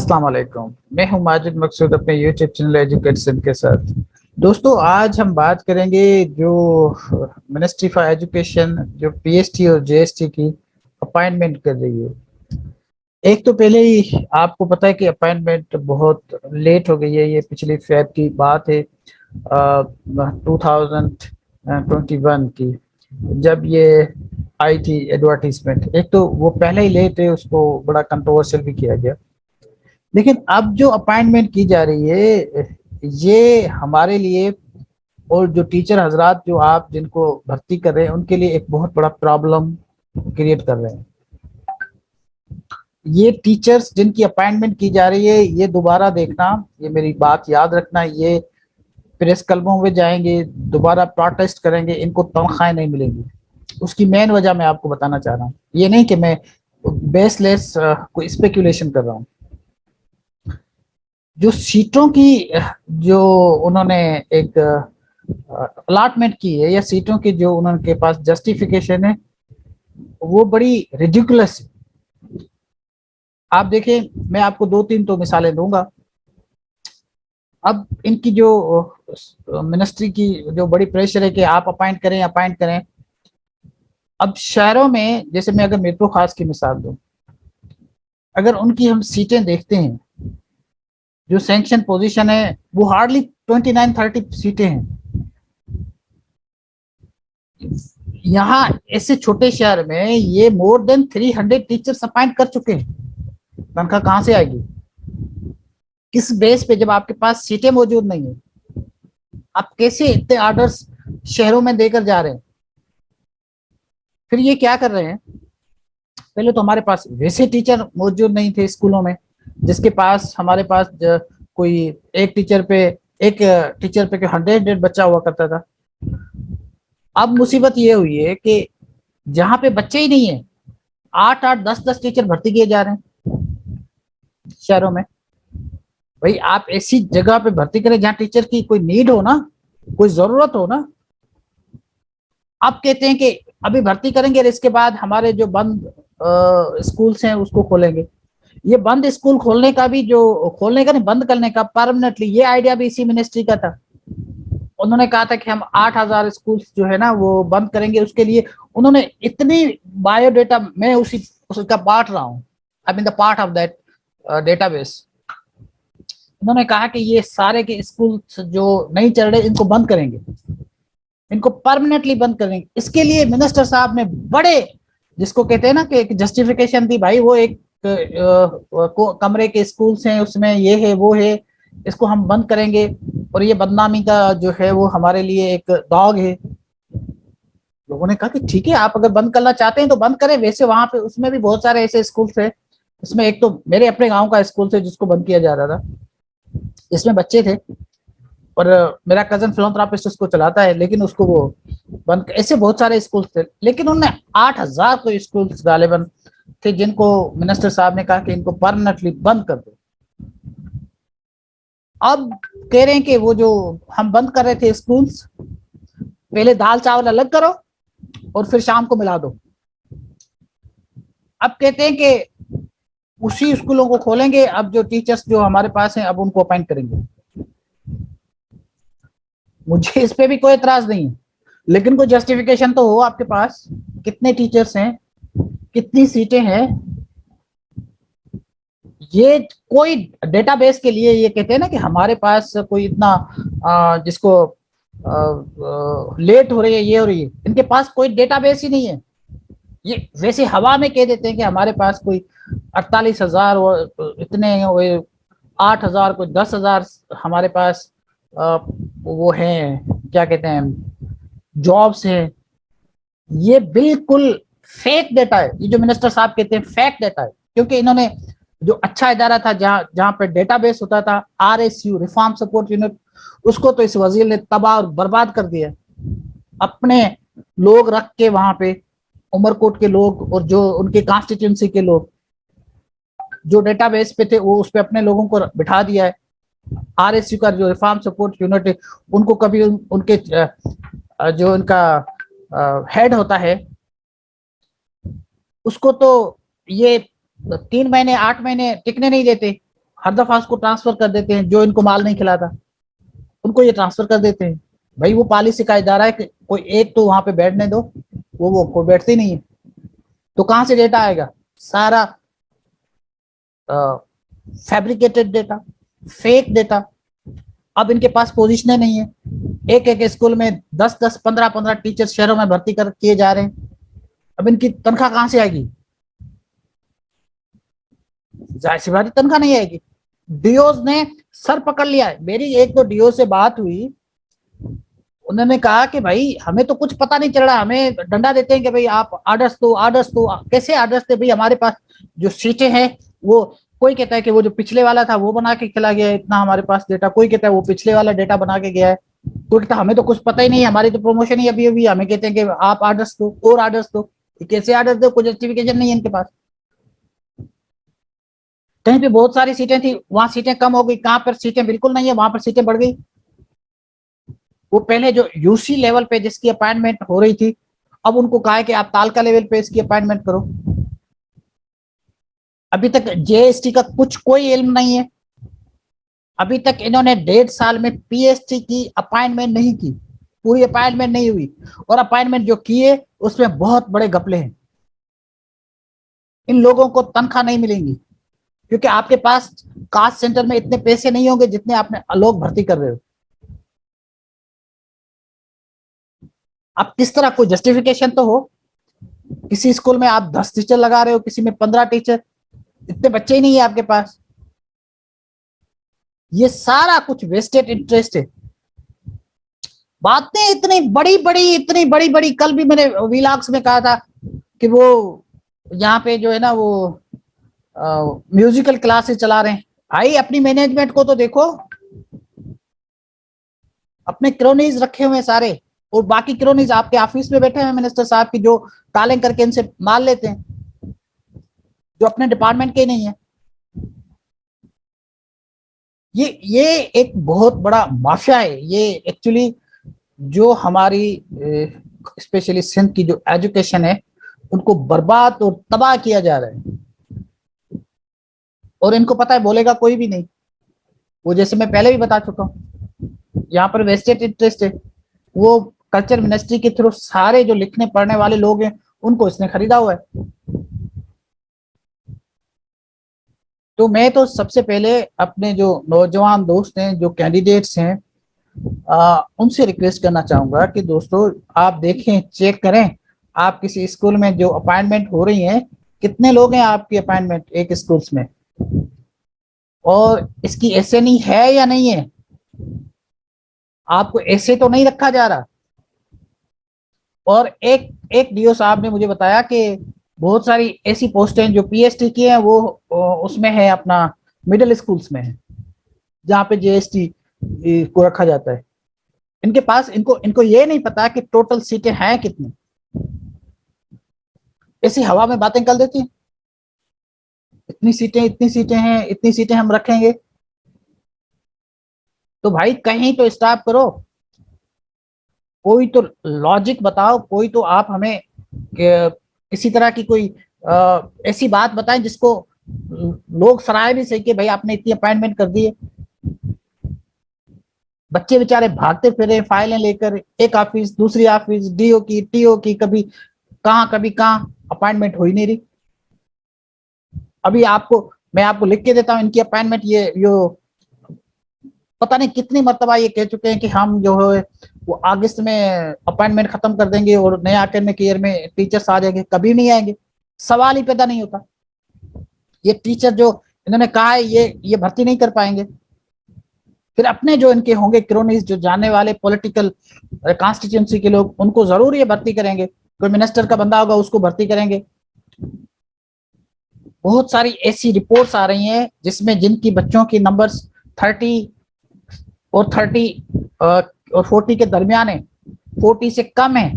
अस्सलाम वालेकुम। मैं हूं माजिद मकसूद अपने यूट्यूब चैनल एजुकेशन के साथ। दोस्तों, आज हम बात करेंगे जो मिनिस्ट्री फॉर एजुकेशन जो पीएसटी और जेएसटी की अपॉइंटमेंट कर रही है। एक तो पहले ही आपको पता है कि अपॉइंटमेंट बहुत लेट हो गई है। ये पिछली फेब की बात है, 2021 की, जब ये आई थी एडवर्टीजमेंट। एक तो वो पहले ही लेट है, उसको बड़ा कंट्रोवर्शियल भी किया गया। लेकिन अब जो अपॉइंटमेंट की जा रही है, ये हमारे लिए और जो टीचर हजरात जो आप जिनको भर्ती कर रहे हैं उनके लिए एक बहुत बड़ा प्रॉब्लम क्रिएट कर रहे हैं। ये टीचर्स जिनकी अपॉइंटमेंट की जा रही है, ये दोबारा देखना, ये मेरी बात याद रखना, ये प्रेस क्लबों में जाएंगे, दोबारा प्रोटेस्ट करेंगे, इनको तनख्वाहें नहीं मिलेंगी। उसकी मेन वजह मैं आपको बताना चाह रहा हूँ। ये नहीं कि मैं बेसलेस कोई स्पेकुलेशन कर रहा हूँ। जो सीटों की जो उन्होंने एक अलॉटमेंट की है, या सीटों की जो उनके पास जस्टिफिकेशन है, वो बड़ी रिडिकुलस है। आप देखें, मैं आपको दो तीन तो मिसालें दूंगा। अब इनकी जो मिनिस्ट्री की जो बड़ी प्रेशर है कि आप अपॉइंट करें अपॉइंट करें। अब शहरों में, जैसे मैं अगर मेट्रो खास की मिसाल दूं, अगर उनकी हम सीटें देखते हैं, जो सैंक्शन पोजीशन है वो हार्डली 29-30 सीटें हैं। यहाँ ऐसे छोटे शहर में ये मोर देन 300 टीचर्स अपॉइंट कर चुके हैं। तनख्वाह कहाँ से आएगी? किस बेस पे, जब आपके पास सीटें मौजूद नहीं है? आप कैसे इतने ऑर्डर्स शहरों में देकर जा रहे हैं? फिर ये क्या कर रहे हैं? पहले तो हमारे पास वैसे टीचर मौजूद नहीं थे स्कूलों में, जिसके पास हमारे पास कोई एक टीचर पे एक टीचर पे 100 बच्चा हुआ करता था। अब मुसीबत ये हुई है कि जहां पे बच्चे ही नहीं है, 8-8 10-10 टीचर भर्ती किए जा रहे हैं शहरों में। भाई, आप ऐसी जगह पे भर्ती करें जहां टीचर की कोई नीड हो ना, कोई जरूरत हो ना। आप कहते हैं कि अभी भर्ती करेंगे और इसके बाद हमारे जो बंद स्कूल्स हैं उसको खोलेंगे। ये बंद स्कूल खोलने का भी, जो खोलने का नहीं, बंद करने का परमानेंटली, ये आइडिया भी इसी मिनिस्ट्री का था। उन्होंने कहा था कि हम 8,000 स्कूल जो है ना वो बंद करेंगे। उसके लिए उन्होंने इतनी बायोडेटा, मैं उसी उसका बांट रहा हूँ, I mean the part of that database. उन्होंने कहा कि ये सारे के स्कूल जो नहीं चल रहे इनको बंद करेंगे, इनको परमानेंटली बंद करेंगे। इसके लिए मिनिस्टर साहब ने बड़े, जिसको कहते हैं ना कि एक जस्टिफिकेशन दी। भाई, वो एक कमरे के स्कूल्स हैं, उसमें ये है वो है, इसको हम बंद करेंगे, और ये बदनामी का जो है वो हमारे लिए एक दौग है। लोगों ने कहा कि ठीक है, आप अगर बंद करना चाहते हैं तो बंद करें। वैसे वहां पे उसमें भी बहुत सारे ऐसे स्कूल थे। इसमें एक तो मेरे अपने गांव का स्कूल थे जिसको बंद किया जा रहा था। इसमें बच्चे थे, और मेरा कजन फिलोंथेरापिस्ट उसको चलाता है, लेकिन उसको वो बंद, ऐसे बहुत सारे स्कूल थे। लेकिन उनने 8,000 तो स्कूल गालिबन थे जिनको मिनिस्टर साहब ने कहा कि इनको परमानेंटली बंद कर दो। अब कह रहे हैं कि वो जो हम बंद कर रहे थे स्कूल्स, पहले दाल चावल अलग करो और फिर शाम को मिला दो। अब कहते हैं कि उसी स्कूलों को खोलेंगे। अब जो टीचर्स जो हमारे पास हैं अब उनको अपॉइंट करेंगे। मुझे इस पे भी कोई एतराज नहीं है, लेकिन कोई जस्टिफिकेशन तो हो आपके पास। कितने टीचर्स हैं, कितनी सीटें हैं? ये कोई डेटाबेस के लिए, ये कहते हैं ना कि हमारे पास कोई इतना जिसको लेट हो रही है, ये हो रही है, इनके पास कोई डेटाबेस ही नहीं है। ये वैसे हवा में कह देते हैं कि हमारे पास कोई 48,000 इतने, 8,000, कोई 10,000 हमारे पास वो हैं, क्या कहते हैं, जॉब्स हैं। ये बिल्कुल फेक डेटा है। ये जो मिनिस्टर साहब कहते हैं फेक डेटा है, क्योंकि इन्होंने जो अच्छा इदारा था, जहां जहां पे डेटाबेस होता था, RSU, रिफॉर्म सपोर्ट यूनिट, उसको तो इस वजीर ने तबाह और बर्बाद कर दिया। अपने लोग रख के वहां पे, उमरकोट के लोग और जो उनके कॉन्स्टिट्यूंसी के लोग जो डेटाबेस पे थे, वो उस पे अपने लोगों को बिठा दिया है। RSU का जो रिफॉर्म सपोर्ट यूनिट है, उनको कभी उनके जो उनका हेड होता है, उसको तो ये 3 महीने 8 महीने टिकने नहीं देते। हर दफा उसको ट्रांसफर कर देते हैं, जो इनको माल नहीं खिलाता उनको ये ट्रांसफर कर देते हैं। भाई वो पॉलिसी का इदारा है कि कोई एक तो वहां पे बैठने दो, वो कोई बैठती नहीं है, तो कहां से डेटा आएगा? सारा फैब्रिकेटेड डेटा, फेक डेटा। अब इनके पास पोजीशन नहीं है, एक एक स्कूल में 10-10, 15-15 टीचर शहरों में भर्ती कर किए जा रहे हैं। अब इनकी तनख्वाह कहां से आएगी? जाहिर सी बात तनख्वाह नहीं आएगी। डीओज ने सर पकड़ लिया है। मेरी एक दो डीओ से बात हुई, उन्होंने कहा कि भाई हमें तो कुछ पता नहीं चल रहा, हमें डंडा देते हैं कि भाई आप आर्डर्स दो, आर्डर्स दो। कैसे आर्डर्स दे भाई? हमारे पास जो सीटें हैं वो, कोई कहता है कि वो जो पिछले वाला था वो बना के खिला गया है, इतना हमारे पास डेटा। कोई कहता है वो पिछले वाला डेटा बना के गया है। कोई कहता हमें तो कुछ पता ही नहीं है, हमारी तो प्रमोशन ही अभी अभी, हमें कहते हैं कि आप आर्डर्स दो और आर्डर्स दो। कैसे आर्डर्स दो? कोई जस्टिफिकेशन नहीं है इनके पास। कहीं पे बहुत सारी सीटें थी, वहां सीटें कम हो गई, कहां पर सीटें बिल्कुल नहीं है वहां पर सीटें बढ़ गई। वो पहले जो यूसी लेवल पे जिसकी अपॉइंटमेंट हो रही थी, अब उनको कहा है कि आप तालका लेवल पे इसकी अपॉइंटमेंट करो। अभी तक जेएसटी का कुछ कोई इल्म नहीं है। अभी तक इन्होंने 1.5 साल में पीएसटी की अपॉइंटमेंट नहीं की, पूरी अपॉइंटमेंट नहीं हुई। और अपॉइंटमेंट जो किए उसमें बहुत बड़े घपले हैं। इन लोगों को तनख्वाह नहीं मिलेंगी, क्योंकि आपके पास कास्ट सेंटर में इतने पैसे नहीं होंगे जितने आपने लोग भर्ती कर रहे हो। अब किस तरह कोई जस्टिफिकेशन तो हो। किसी स्कूल में आप 10 टीचर लगा रहे हो, किसी में 15 टीचर, इतने बच्चे ही नहीं है आपके पास। ये सारा कुछ वेस्टेड इंटरेस्ट है। बातें इतनी बड़ी बड़ी, इतनी बड़ी बड़ी। कल भी मैंने व्लॉग्स में कहा था कि वो यहाँ पे जो है ना वो म्यूजिकल क्लासेस चला रहे हैं। भाई अपनी मैनेजमेंट को तो देखो, अपने क्रोनीज रखे हुए सारे, और बाकी क्रोनीज आपके ऑफिस में बैठे हैं मिनिस्टर साहब की, जो कालिंग करके इनसे माल लेते हैं, जो अपने डिपार्टमेंट के नहीं है। ये एक बहुत बड़ा माफिया है ये एक्चुअली। जो हमारी स्पेशली सिंध की जो एजुकेशन है उनको बर्बाद और तबाह किया जा रहा है, और इनको पता है बोलेगा कोई भी नहीं। वो जैसे मैं पहले भी बता चुका हूँ, यहाँ पर वेस्टेड इंटरेस्ट है। वो कल्चर मिनिस्ट्री के थ्रू सारे जो लिखने पढ़ने वाले लोग हैं उनको इसने खरीदा हुआ है। तो मैं तो सबसे पहले अपने जो नौजवान दोस्त हैं, जो कैंडिडेट्स हैं, उनसे रिक्वेस्ट करना चाहूंगा कि दोस्तों आप देखें, चेक करें, आप किसी स्कूल में जो अपॉइंटमेंट हो रही है, कितने लोग हैं आपकी अपॉइंटमेंट एक स्कूल्स में, और इसकी एसएनई है या नहीं है। आपको ऐसे तो नहीं रखा जा रहा। और एक एक डीओ साहब ने मुझे बताया कि बहुत सारी ऐसी पोस्टें जो पीएचडी की हैं वो उसमें है, अपना मिडिल स्कूल्स में है, जहाँ पे जेएसटी को रखा जाता है। इनके पास, इनको इनको ये नहीं पता कि टोटल सीटें हैं कितनी। ऐसी हवा में बातें कर देती हैं, इतनी सीटें, इतनी सीटें हैं, इतनी सीटें हम रखेंगे। तो भाई कहीं तो स्टॉप करो, कोई तो लॉजिक बताओ, कोई तो आप हमें किसी तरह की कोई ऐसी बात बताएं जिसको लोग सराहे भी सही कि भाई आपने इतनी अपॉइंटमेंट कर दी है। बच्चे बेचारे भागते फिरे फाइलें लेकर, एक ऑफिस दूसरी ऑफिस, डीओ की, टीओ की, कभी कहाँ अपॉइंटमेंट हो ही नहीं रही। अभी आपको मैं आपको लिख के देता हूँ इनकी अपॉइंटमेंट। ये यो पता नहीं कितनी मरतबा ये कह चुके हैं कि हम जो है वो अगस्त में अपॉइंटमेंट खत्म कर देंगे और नए एकेडमिक ईयर में टीचर्स आ जाएंगे। कभी नहीं आएंगे, सवाल ही पैदा नहीं होता। ये टीचर जो इन्होंने कहा है ये भर्ती नहीं कर पाएंगे। फिर अपने जो इनके होंगे क्रोनीज, जो जानने वाले पॉलिटिकल कॉन्स्टिट्यूंसी के लोग, उनको जरूर ये भर्ती करेंगे। कोई मिनिस्टर का बंदा होगा उसको भर्ती करेंगे। बहुत सारी ऐसी रिपोर्ट्स आ रही हैं जिसमें जिनकी बच्चों की नंबर्स 30 और 30 और 40 के दरमियान है, 40 से कम है,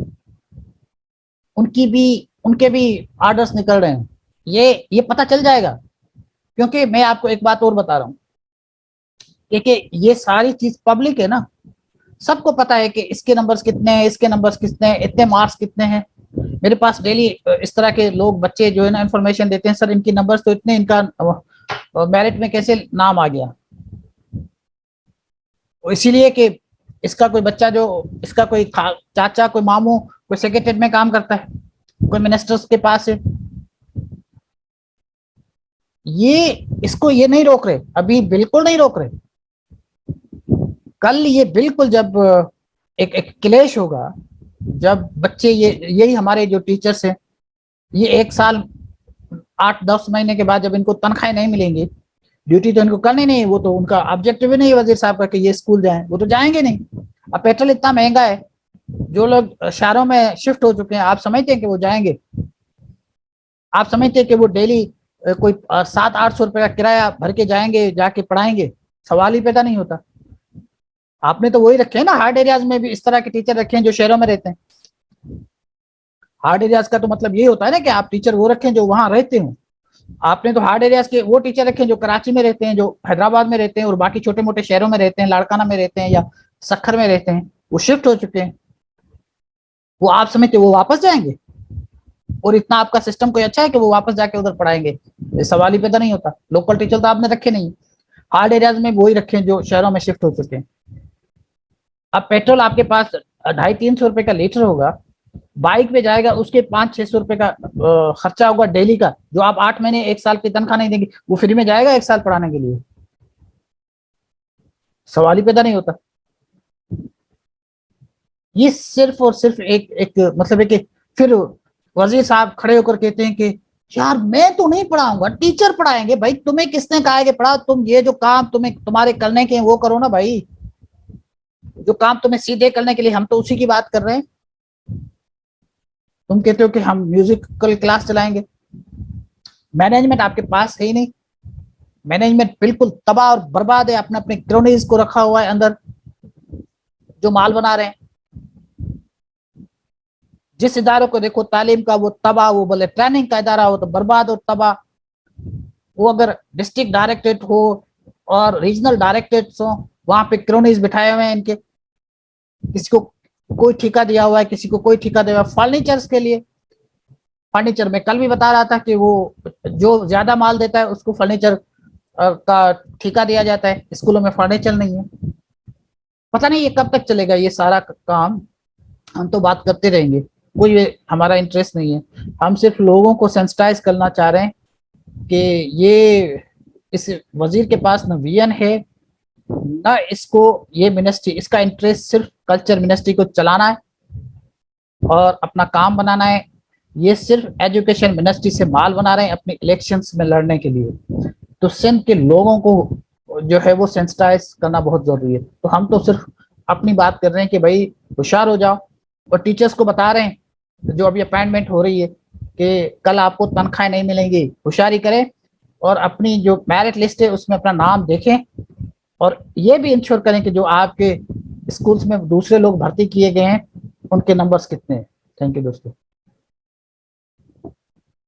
उनके भी आर्डर्स निकल रहे हैं। ये पता चल जाएगा। क्योंकि मैं आपको एक बात और बता रहा हूँ कि ये सारी चीज पब्लिक है ना, सबको पता है कि इसके नंबर्स कितने हैं, इसके नंबर्स कितने हैं, इतने मार्क्स कितने हैं। मेरे पास डेली इस तरह के लोग, बच्चे जो है ना इन्फॉर्मेशन देते हैं, सर इनकी नंबर्स तो इतने, इनका मेरिट में कैसे नाम आ गया? इसीलिए कि इसका कोई बच्चा, जो इसका कोई चाचा, कोई मामू, कोई सेक्रेटरीट में काम करता है, कोई मिनिस्टर्स के पास है। ये इसको ये नहीं रोक रहे, अभी बिल्कुल नहीं रोक रहे। कल ये बिल्कुल जब एक क्लेश होगा, जब बच्चे, ये यही हमारे जो टीचर्स हैं, ये 1 साल 8-10 महीने के बाद जब इनको तनख्वाहें नहीं मिलेंगी, ड्यूटी तो इनको करनी नहीं, वो तो उनका ऑब्जेक्टिव ही नहीं है वजीर साहब का कि ये स्कूल जाएं, वो तो जाएंगे नहीं। अब पेट्रोल इतना महंगा है, जो लोग शहरों में शिफ्ट हो चुके हैं, आप समझते हैं कि वो जाएंगे? आप समझते हैं कि वो डेली कोई 700-800 रुपए का किराया भर के जाएंगे, जाके पढ़ाएंगे? सवाल ही पैदा नहीं होता। आपने तो वही रखे हैं ना, हार्ड एरियाज में भी इस तरह के टीचर रखे हैं जो शहरों में रहते हैं। हार्ड एरियाज का तो मतलब ये होता है ना कि आप टीचर वो रखें जो वहां रहते हो। आपने तो हार्ड एरियाज के वो टीचर रखे हैं जो कराची में रहते हैं, जो हैदराबाद में रहते हैं, और बाकी छोटे मोटे शहरों में रहते हैं, लाड़काना में रहते हैं या सखर में रहते हैं, वो शिफ्ट हो चुके हैं। वो आप समझते वो वापस जाएंगे? और इतना आपका सिस्टम कोई अच्छा है कि वो वापस जाके उधर पढ़ाएंगे? ये सवाल ही पैदा नहीं होता। लोकल टीचर तो आपने रखे नहीं, हार्ड एरियाज में वही रखे हैं जो शहरों में शिफ्ट हो चुके हैं। अब पेट्रोल आपके पास 250-300 रुपए का लीटर होगा, बाइक पे जाएगा, उसके 500-600 रुपए का खर्चा होगा डेली का, जो आप 8 महीने 1 साल की तनख्वाह नहीं देंगे, वो फ्री में जाएगा 1 साल पढ़ाने के लिए? सवाल ही पैदा नहीं होता। ये सिर्फ और सिर्फ एक एक मतलब है कि फिर वजीर साहब खड़े होकर कहते हैं कि यार मैं तो नहीं पढ़ाऊंगा, टीचर पढ़ाएंगे। भाई तुम्हें किसने कहा है कि पढ़ाओ? तुम ये जो काम तुम्हें तुम्हारे करने के वो करो ना भाई, जो काम तुम्हें सीधे करने के लिए, हम तो उसी की बात कर रहे हैं। तुम कहते हो कि हम म्यूजिकल क्लास चलाएंगे, मैनेजमेंट आपके पास है ही नहीं। मैनेजमेंट बिल्कुल तबाह और बर्बाद है, अपने अपने क्रोनीज को रखा हुआ है अंदर, जो माल बना रहे हैं। जिस इदारों को देखो तालीम का, वो तबाह, वो बोले ट्रेनिंग का इदारा हो तो बर्बाद और तबाह। वो अगर डिस्ट्रिक्ट डायरेक्टरेट हो और रीजनल डायरेक्टरेट्स हो, वहां पे क्रोनीज बिठाए हुए हैं इनके, किसी को कोई ठेका दिया हुआ है, किसी को कोई ठेका दिया हुआ है फर्नीचर्स के लिए। फर्नीचर में कल भी बता रहा था कि वो जो ज्यादा माल देता है उसको फर्नीचर का ठेका दिया जाता है, स्कूलों में फर्नीचर नहीं है। पता नहीं ये कब तक चलेगा ये सारा काम। हम तो बात करते रहेंगे, कोई हमारा इंटरेस्ट नहीं है। हम सिर्फ लोगों को सेंसिटाइज करना चाह रहे हैं कि ये इस वजीर के पास न विजन है, न इसको, ये मिनिस्ट्री, इसका इंटरेस्ट सिर्फ कल्चर मिनिस्ट्री को चलाना है और अपना काम बनाना है। ये सिर्फ एजुकेशन मिनिस्ट्री से माल बना रहे हैं अपने इलेक्शंस में लड़ने के लिए। तो सिंध के लोगों को जो है वो सेंसिटाइज करना बहुत जरूरी है। तो हम तो सिर्फ अपनी बात कर रहे हैं कि भाई होशियार हो जाओ, और टीचर्स को बता रहे हैं जो अभी अपॉइंटमेंट हो रही है कि कल आपको तनख्वाहें नहीं मिलेंगी, होशियारी करें और अपनी जो मेरिट लिस्ट है उसमें अपना नाम देखें, और ये भी इंश्योर करें कि जो आपके स्कूल्स में दूसरे लोग भर्ती किए गए हैं उनके नंबर्स कितने हैं। थैंक यू दोस्तों।